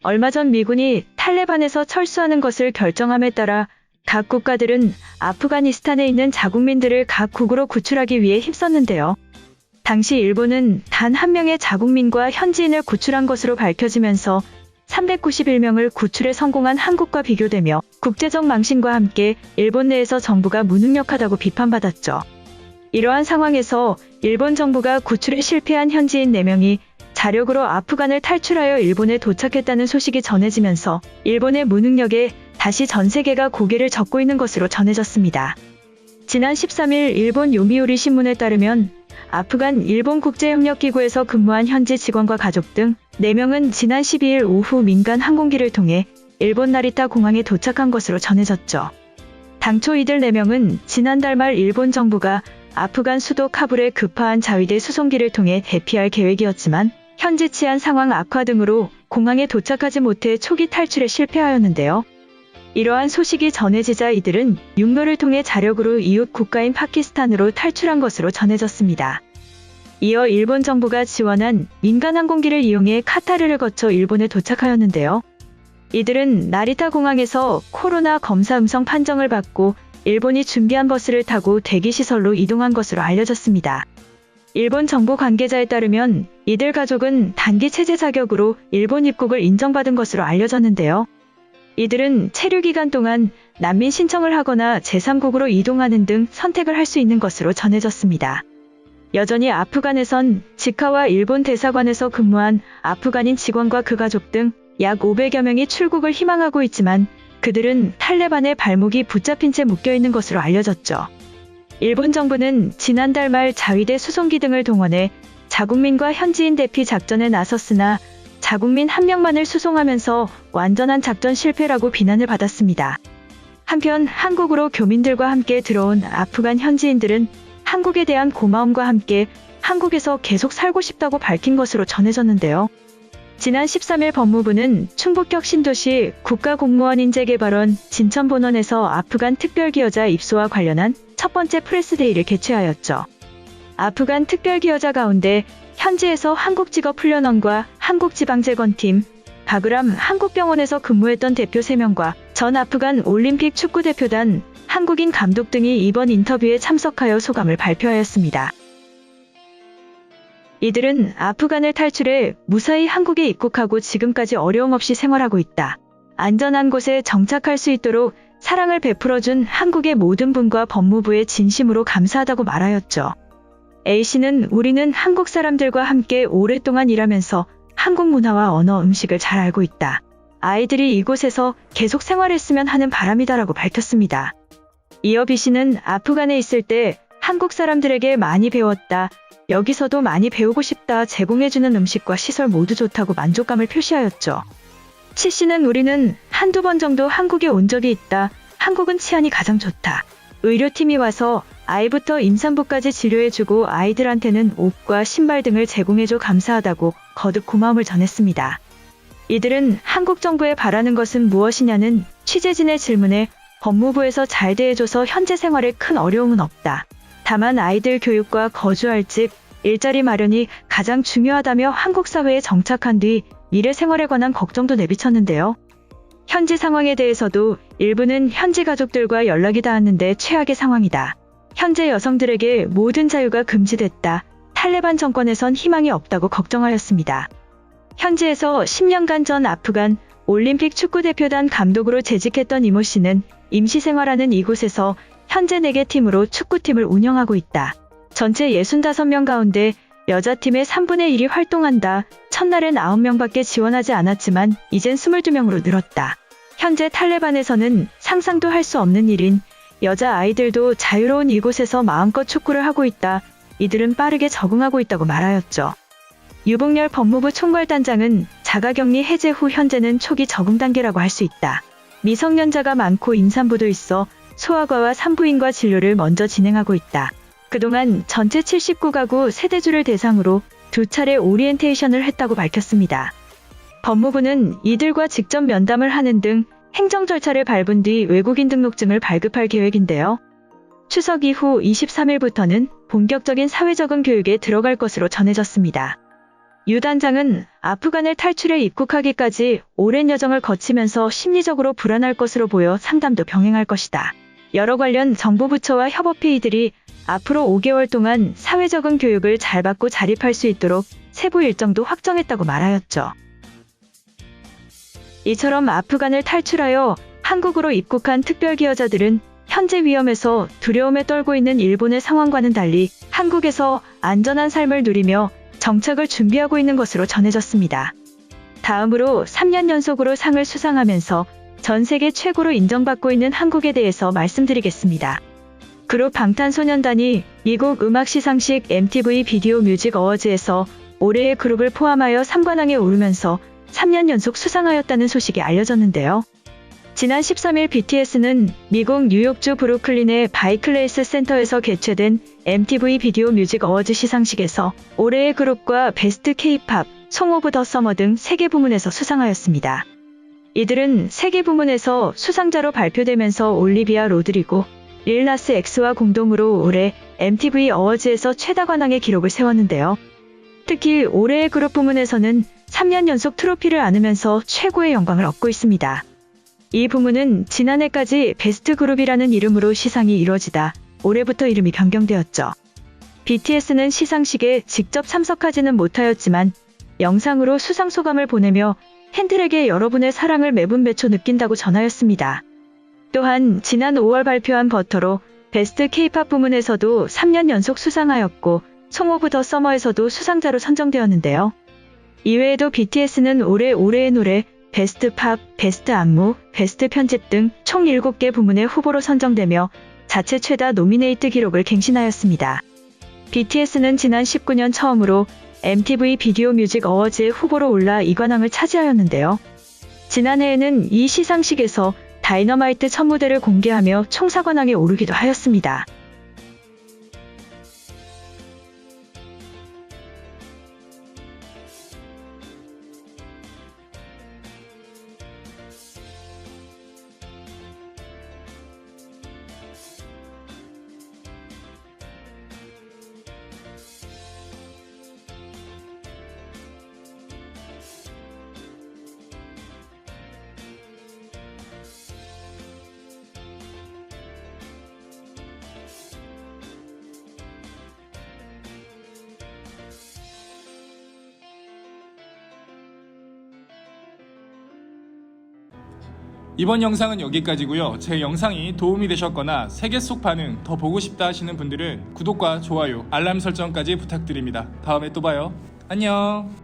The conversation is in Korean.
얼마 전 미군이 탈레반에서 철수하는 것을 결정함에 따라 각 국가들은 아프가니스탄에 있는 자국민들을 각 국으로 구출하기 위해 힘썼는데요. 당시 일본은 단 한 명의 자국민과 현지인을 구출한 것으로 밝혀지면서 391명을 구출에 성공한 한국과 비교되며 국제적 망신과 함께 일본 내에서 정부가 무능력하다고 비판받았죠. 이러한 상황에서 일본 정부가 구출에 실패한 현지인 4명이 자력으로 아프간을 탈출하여 일본에 도착했다는 소식이 전해지면서 일본의 무능력에 다시 전 세계가 고개를 젓고 있는 것으로 전해졌습니다. 지난 13일 일본 요미우리 신문에 따르면 아프간 일본국제협력기구에서 근무한 현지 직원과 가족 등 4명은 지난 12일 오후 민간 항공기를 통해 일본 나리타 공항에 도착한 것으로 전해졌죠. 당초 이들 4명은 지난달 말 일본 정부가 아프간 수도 카불에 급파한 자위대 수송기를 통해 대피할 계획이었지만 현지 치안 상황 악화 등으로 공항에 도착하지 못해 초기 탈출에 실패하였는데요. 이러한 소식이 전해지자 이들은 육로를 통해 자력으로 이웃 국가인 파키스탄으로 탈출한 것으로 전해졌습니다. 이어 일본 정부가 지원한 민간 항공기를 이용해 카타르를 거쳐 일본에 도착하였는데요. 이들은 나리타 공항에서 코로나 검사 음성 판정을 받고 일본이 준비한 버스를 타고 대기시설로 이동한 것으로 알려졌습니다. 일본 정부 관계자에 따르면 이들 가족은 단기 체제 자격으로 일본 입국을 인정받은 것으로 알려졌는데요. 이들은 체류 기간 동안 난민 신청을 하거나 제3국으로 이동하는 등 선택을 할 수 있는 것으로 전해졌습니다. 여전히 아프간에선 지카와 일본 대사관에서 근무한 아프간인 직원과 그 가족 등 약 500여 명이 출국을 희망하고 있지만 그들은 탈레반의 발목이 붙잡힌 채 묶여있는 것으로 알려졌죠. 일본 정부는 지난달 말 자위대 수송기 등을 동원해 자국민과 현지인 대피 작전에 나섰으나 자국민 1명만을 수송하면서 완전한 작전 실패라고 비난을 받았습니다. 한편 한국으로 교민들과 함께 들어온 아프간 현지인들은 한국에 대한 고마움과 함께 한국에서 계속 살고 싶다고 밝힌 것으로 전해졌는데요. 지난 13일 법무부는 충북역 신도시 국가공무원인재개발원 진천본원에서 아프간 특별기여자 입소와 관련한 첫 번째 프레스데이를 개최하였죠. 아프간 특별기여자 가운데 현지에서 한국직업훈련원과 한국지방재건팀, 바그람 한국병원에서 근무했던 대표 3명과 전 아프간 올림픽 축구대표단, 한국인 감독 등이 이번 인터뷰에 참석하여 소감을 발표하였습니다. 이들은 아프간을 탈출해 무사히 한국에 입국하고 지금까지 어려움 없이 생활하고 있다. 안전한 곳에 정착할 수 있도록 사랑을 베풀어준 한국의 모든 분과 법무부에 진심으로 감사하다고 말하였죠. A씨는 우리는 한국 사람들과 함께 오랫동안 일하면서 한국 문화와 언어, 음식을 잘 알고 있다. 아이들이 이곳에서 계속 생활했으면 하는 바람이다라고 밝혔습니다. 이어 B씨는 아프간에 있을 때 한국 사람들에게 많이 배웠다. 여기서도 많이 배우고 싶다. 제공해주는 음식과 시설 모두 좋다고 만족감을 표시하였죠. C씨는 우리는 한두 번 정도 한국에 온 적이 있다. 한국은 치안이 가장 좋다. 의료팀이 와서 아이부터 임산부까지 치료해주고 아이들한테는 옷과 신발 등을 제공해줘 감사하다고 거듭 고마움을 전했습니다. 이들은 한국 정부에 바라는 것은 무엇이냐는 취재진의 질문에 법무부에서 잘 대해줘서 현재 생활에 큰 어려움은 없다. 다만 아이들 교육과 거주할 집, 일자리 마련이 가장 중요하다며 한국 사회에 정착한 뒤 미래 생활에 관한 걱정도 내비쳤는데요. 현지 상황에 대해서도 일부는 현지 가족들과 연락이 닿았는데 최악의 상황이다. 현재 여성들에게 모든 자유가 금지됐다. 탈레반 정권에선 희망이 없다고 걱정하였습니다. 현지에서 10년간 전 아프간 올림픽 축구대표단 감독으로 재직했던 이모 씨는 임시 생활하는 이곳에서 현재 4개 팀으로 축구팀을 운영하고 있다. 전체 65명 가운데 여자팀의 3분의 1이 활동한다. 첫날엔 9명밖에 지원하지 않았지만 이젠 22명으로 늘었다. 현재 탈레반에서는 상상도 할 수 없는 일인 여자 아이들도 자유로운 이곳에서 마음껏 축구를 하고 있다. 이들은 빠르게 적응하고 있다고 말하였죠. 유봉열 법무부 총괄단장은 자가격리 해제 후 현재는 초기 적응 단계라고 할 수 있다. 미성년자가 많고 임산부도 있어 소아과와 산부인과 진료를 먼저 진행하고 있다. 그동안 전체 79가구 세대주를 대상으로 2차례 오리엔테이션을 했다고 밝혔습니다. 법무부는 이들과 직접 면담을 하는 등 행정 절차를 밟은 뒤 외국인 등록증을 발급할 계획인데요. 추석 이후 23일부터는 본격적인 사회적응 교육에 들어갈 것으로 전해졌습니다. 유 단장은 아프간을 탈출해 입국하기까지 오랜 여정을 거치면서 심리적으로 불안할 것으로 보여 상담도 병행할 것이다. 여러 관련 정부 부처와 협업회의들이 앞으로 5개월 동안 사회적응 교육을 잘 받고 자립할 수 있도록 세부 일정도 확정했다고 말하였죠. 이처럼 아프간을 탈출하여 한국으로 입국한 특별기여자들은 현재 위험에서 두려움에 떨고 있는 일본의 상황과는 달리 한국에서 안전한 삶을 누리며 정착을 준비하고 있는 것으로 전해졌습니다. 다음으로 3년 연속으로 상을 수상하면서 전 세계 최고로 인정받고 있는 한국에 대해서 말씀드리겠습니다. 그룹 방탄소년단이 미국 음악 시상식 MTV 비디오 뮤직 어워즈에서 올해의 그룹을 포함하여 3관왕에 오르면서 3년 연속 수상하였다는 소식이 알려졌는데요. 지난 13일 BTS는 미국 뉴욕주 브루클린의 바이클레이스 센터에서 개최된 MTV 비디오 뮤직 어워즈 시상식에서 올해의 그룹과 베스트 K-팝, 송 오브 더 서머 등 3개 부문에서 수상하였습니다. 이들은 3개 부문에서 수상자로 발표되면서 올리비아 로드리고, 릴 나스 X와 공동으로 올해 MTV 어워즈에서 최다 관왕의 기록을 세웠는데요. 특히 올해의 그룹 부문에서는 3년 연속 트로피를 안으면서 최고의 영광을 얻고 있습니다. 이 부문은 지난해까지 베스트 그룹이라는 이름으로 시상이 이뤄지다 올해부터 이름이 변경되었죠. BTS는 시상식에 직접 참석하지는 못하였지만 영상으로 수상 소감을 보내며 팬들에게 여러분의 사랑을 매분 매초 느낀다고 전하였습니다. 또한 지난 5월 발표한 버터로 베스트 K-팝 부문에서도 3년 연속 수상하였고 송 오브 더 서머에서도 수상자로 선정되었는데요. 이외에도 BTS는 올해의 노래, 베스트 팝, 베스트 안무, 베스트 편집 등 총 7개 부문의 후보로 선정되며 자체 최다 노미네이트 기록을 갱신하였습니다. BTS는 지난 19년 처음으로 MTV 비디오 뮤직 어워즈의 후보로 올라 2관왕을 차지하였는데요. 지난해에는 이 시상식에서 다이너마이트 첫 무대를 공개하며 총 4관왕에 오르기도 하였습니다. 이번 영상은 여기까지고요. 제 영상이 도움이 되셨거나 세계 속 반응 더 보고 싶다 하시는 분들은 구독과 좋아요, 알람 설정까지 부탁드립니다. 다음에 또 봐요. 안녕.